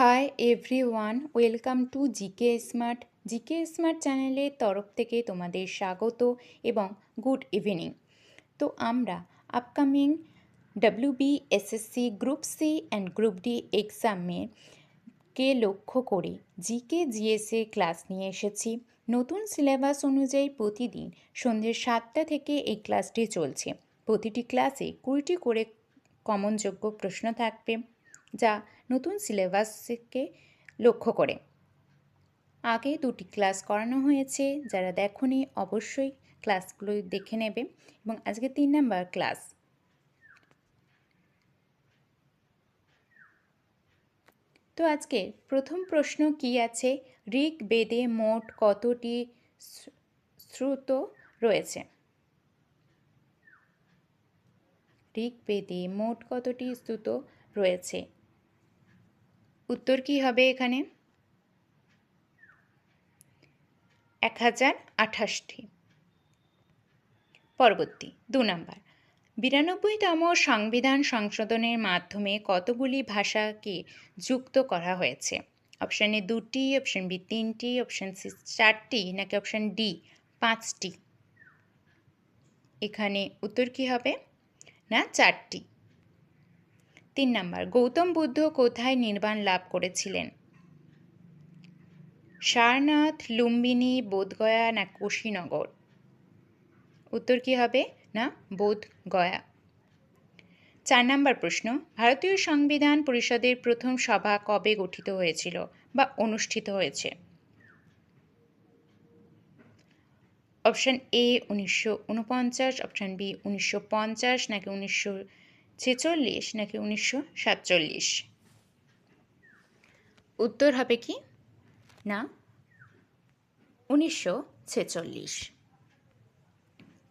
Hi everyone, welcome to GK smart. GK smart চ্যানেলের তরফ থেকে তোমাদের স্বাগত এবং গুড ইভিনিং। তো আমরা upcoming WBSSC group C and group D এক্সামকে লক্ষ্য করে জিকে জিএসএ ক্লাস নিয়ে এসেছি। নতুন সিলেবাস অনুযায়ী প্রতিদিন সন্ধ্যে 7টা থেকে এই ক্লাসটি চলছে। প্রতিটি ক্লাসে 20টি করে কমনযোগ্য প্রশ্ন থাকবে, যা নতুন সিলেবাসকে লক্ষ্য করে। আগে 2টি ক্লাস করানো হয়েছে, যারা দেখোনি অবশ্যই ক্লাসগুলো দেখে নেবে। এবং আজকে 3 নাম্বার ক্লাস। তো আজকে প্রথম প্রশ্ন কি আছে, ঋগ্বেদে মোট কতটি শ্রুত রয়েছে? ঋগ্বেদে মোট কতটি শ্রুত রয়েছে? উত্তর কি হবে এখানে? 1028টি। পরবর্তী 2 নাম্বার, 92তম সংবিধান সংশোধনের মাধ্যমে কতগুলি ভাষাকে যুক্ত করা হয়েছে? অপশান এ 2টি, অপশান বি 3টি, অপশান সি 4টি, নাকি অপশান ডি 5টি? এখানে উত্তর কি হবে? না, 4টি। 3 নাম্বার, গৌতম বুদ্ধ কোথায় নির্বাণ লাভ করেছিলেন? সারনাথ, লুম্বিনী, বোধগয়া না কুশীনগর? উত্তর কি হবে? না, বোধগয়া। 4 নাম্বার প্রশ্ন, ভারতীয় সংবিধান পরিষদের প্রথম সভা কবে গঠিত হয়েছিল বা অনুষ্ঠিত হয়েছে? অপশান এ 1949, অপশান বি 1950, নাকি 1946, নাকি 1947? উত্তর হবে কি? না, 1946।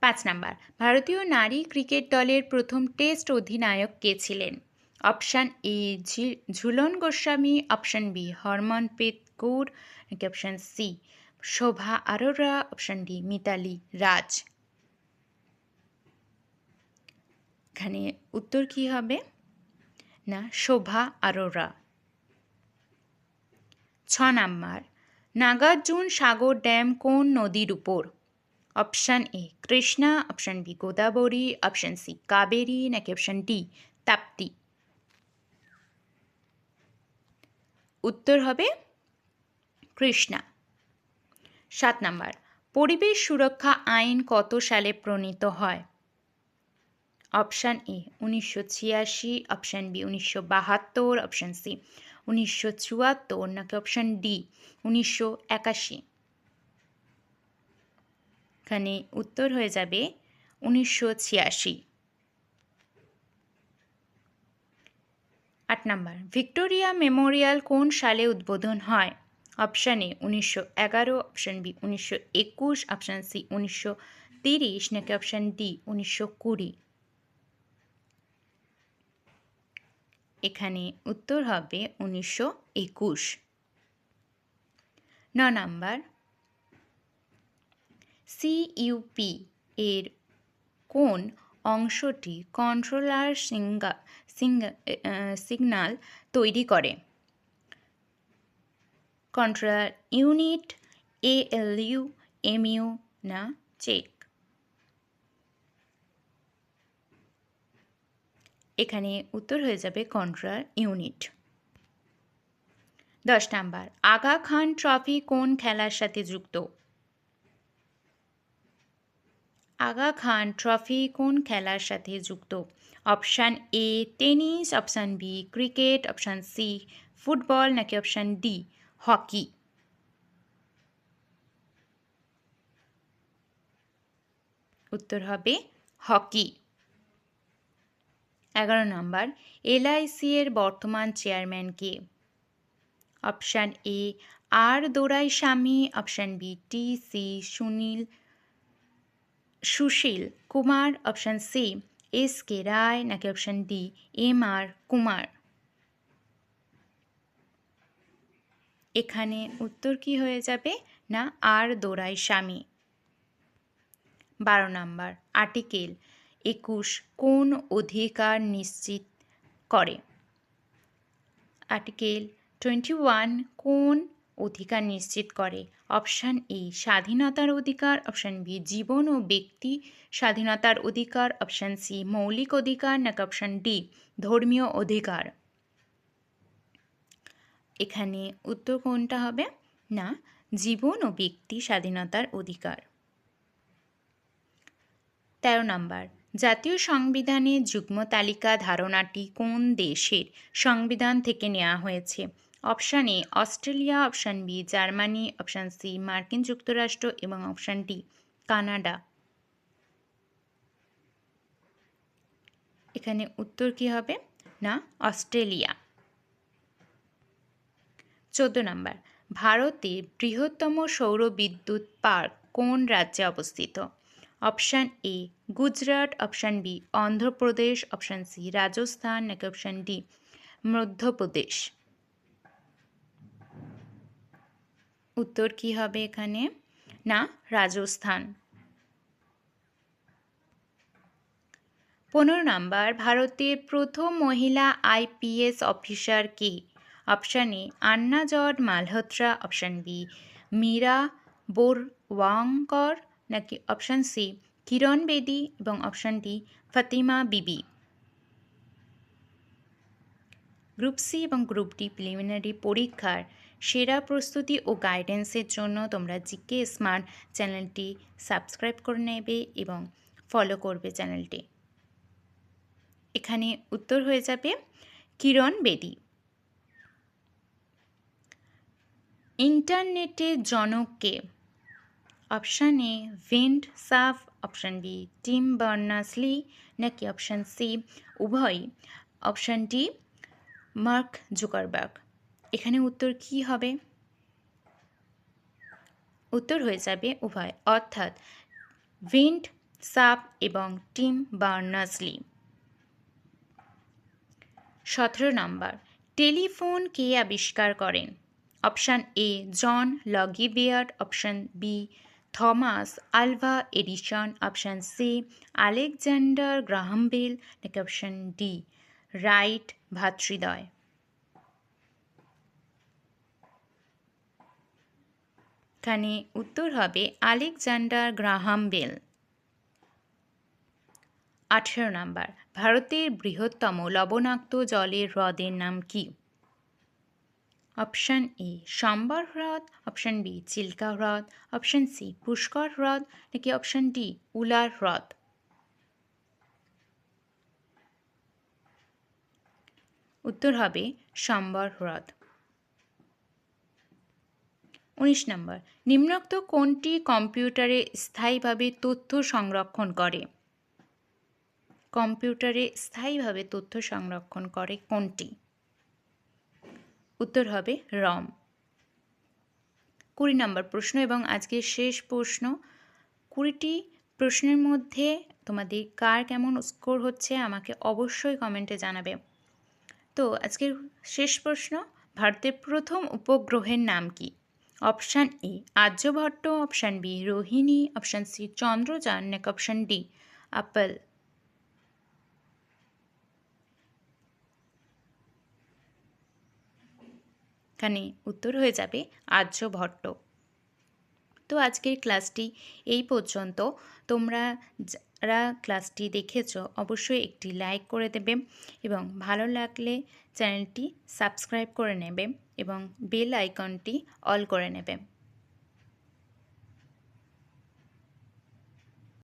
5 নাম্বার, ভারতীয় নারী ক্রিকেট দলের প্রথম টেস্ট অধিনায়ক কে ছিলেন? Option A Jhulan Goswami, option B Harmanpreet Kaur, নাকি option C Shobha Arora, option D Mithali Raj? এখানে উত্তর কি হবে? না, শোভা আরোরা। 6 নাম্বার, নাগার্জুন সাগর ড্যাম কোন নদীর উপর? Option A Krishna, option B Godavari, option C Kaveri, নাকি অপশান ডি তাপ্তি? উত্তর হবে কৃষ্ণা। 7 নাম্বার, পরিবেশ সুরক্ষা আইন কত সালে প্রণীত হয়? Option A 1986, option B 1972, option C 1974, নাকি অপশান ডি 1981? এখানে উত্তর হয়ে যাবে 1986। 8 নাম্বার, ভিক্টোরিয়া মেমোরিয়াল কোন সালে উদ্বোধন হয়? Option A 1911, option B 1921, option C 1930, নাকি অপশান ডি 1920? এখানে উত্তর হবে 1921। 9 নাম্বার, সিইউপি এর কোন অংশটি কন্ট্রোলার সিগন্যাল তৈরি করে? কন্ট্রোলার ইউনিট, এএলইউ, এমইউ না চেক? এখানে উত্তর হয়ে যাবে controller unit. 10 number, Aga Khan trophy কোন খেলার সাথে যুক্ত? আগা খান ট্রফি কোন খেলার সাথে যুক্ত? Option A tennis, option B cricket, option C football, নাকি অপশান ডি হকি? উত্তর হবে হকি। 11 নাম্বার, এলআইসি এর বর্তমান চেয়ারম্যান কে? Option A R Doraiswamy, option B T C Sushil Kumar, option C S K Roy, নাকি option D M R Kumar? এখানে উত্তর কি হয়ে যাবে? না, আর দোরাইস্বামী। 12 নাম্বার, আর্টিকেল 21 কোন অধিকার নিশ্চিত করে? আর্টিকেল 21 কোন অধিকার নিশ্চিত করে? অপশান এ স্বাধীনতার অধিকার, অপশান বি জীবন ও ব্যক্তি স্বাধীনতার অধিকার, অপশান সি মৌলিক অধিকার, নাকি অপশান ডি ধর্মীয় অধিকার। এখানে উত্তর কোনটা হবে? না, জীবন ও ব্যক্তি স্বাধীনতার অধিকার। 13 নম্বর, জাতীয় সংবিধানে যুগ্ম তালিকা ধারণাটি কোন দেশের সংবিধান থেকে নেওয়া হয়েছে? Option A Australia, option B Germany, option C মার্কিন যুক্তরাষ্ট্র এবং অপশান ডি কানাডা। এখানে উত্তর কি হবে? না, অস্ট্রেলিয়া। 14 নম্বর, ভারতের বৃহত্তম সৌর বিদ্যুৎ পার্ক কোন রাজ্যে অবস্থিত? Option A Gujarat, option B Andhra Pradesh, option C Rajasthan, নাকি অপশান ডি মধ্যপ্রদেশ। উত্তর কি হবে এখানে? না, রাজস্থান। 15 নম্বর, ভারতের প্রথম মহিলা আইপিএস অফিসার কে? Option A Anna George Malhotra, option B Meera Borwankar, নাকি অপশান সি কিরণ বেদি এবং অপশান ডি ফাতিমা বিবি। গ্রুপ সি এবং গ্রুপ ডি প্রিলিমিনারি পরীক্ষার সেরা প্রস্তুতি ও গাইডেন্সের জন্য তোমরা জিকে স্মার্ট চ্যানেলটি সাবস্ক্রাইব করে নেবে এবং ফলো করবে চ্যানেলটি। এখানে উত্তর হয়ে যাবে কিরণ বেদি। ইন্টারনেটের জনক কে? অপশান এ ভিন্ড সাফ, অপশান বি টিম বার্নার্স-লি, নাকি অপশান সি উভয়ই, অপশান ডি মার্ক জুকারবার্গ। এখানে উত্তর কি হবে? উত্তর হয়ে যাবে উভয়, অর্থাৎ ভিন্ড সাফ এবং টিম বার্নার্স-লি। 17 নম্বর, টেলিফোন কে আবিষ্কার করেন? Option A John Logie Baird, option B Thomas Alva Edison, option C Alexander Graham Bell, নাকি অপশান ডি রাইট ভ্রাতৃদ্বয়। এখানে উত্তর হবে আলেকজান্ডার গ্রাহাম বেল। 18 নম্বর, ভারতের বৃহত্তম লবণাক্ত জলের হ্রদের নাম কি? অপশান এ সম্বর হ্রদ, অপশান বি চিল্কা হ্রদ, অপশান সি পুষ্কর হ্রদ, নাকি অপশান ডি উলার হ্রদ। উত্তর হবে সম্বর হ্রদ। 19 নম্বর, নিম্নোক্ত কোনটি কম্পিউটারে স্থায়ীভাবে তথ্য সংরক্ষণ করে? কম্পিউটারে স্থায়ীভাবে তথ্য সংরক্ষণ করে কোনটি? উত্তর হবে রম। 20 নম্বর প্রশ্ন এবং আজকের শেষ প্রশ্ন। 20টি প্রশ্নের মধ্যে তোমাদের কার কেমন স্কোর হচ্ছে আমাকে অবশ্যই কমেন্টে জানাবে। তো আজকের শেষ প্রশ্ন, ভারতের প্রথম উপগ্রহের নাম কি? Option A Aryabhata, option B Rohini, option C Chandrayaan, নাকি অপশান ডি আপেল। এখানে উত্তর হয়ে যাবে আর্যভট্ট। তো আজকের ক্লাসটি এই পর্যন্ত। তোমরা যারা ক্লাসটি দেখেছো অবশ্যই একটি লাইক করে দেবে এবং ভালো লাগলে চ্যানেলটি সাবস্ক্রাইব করে নেবে এবং বেল আইকনটি অল করে নেবে।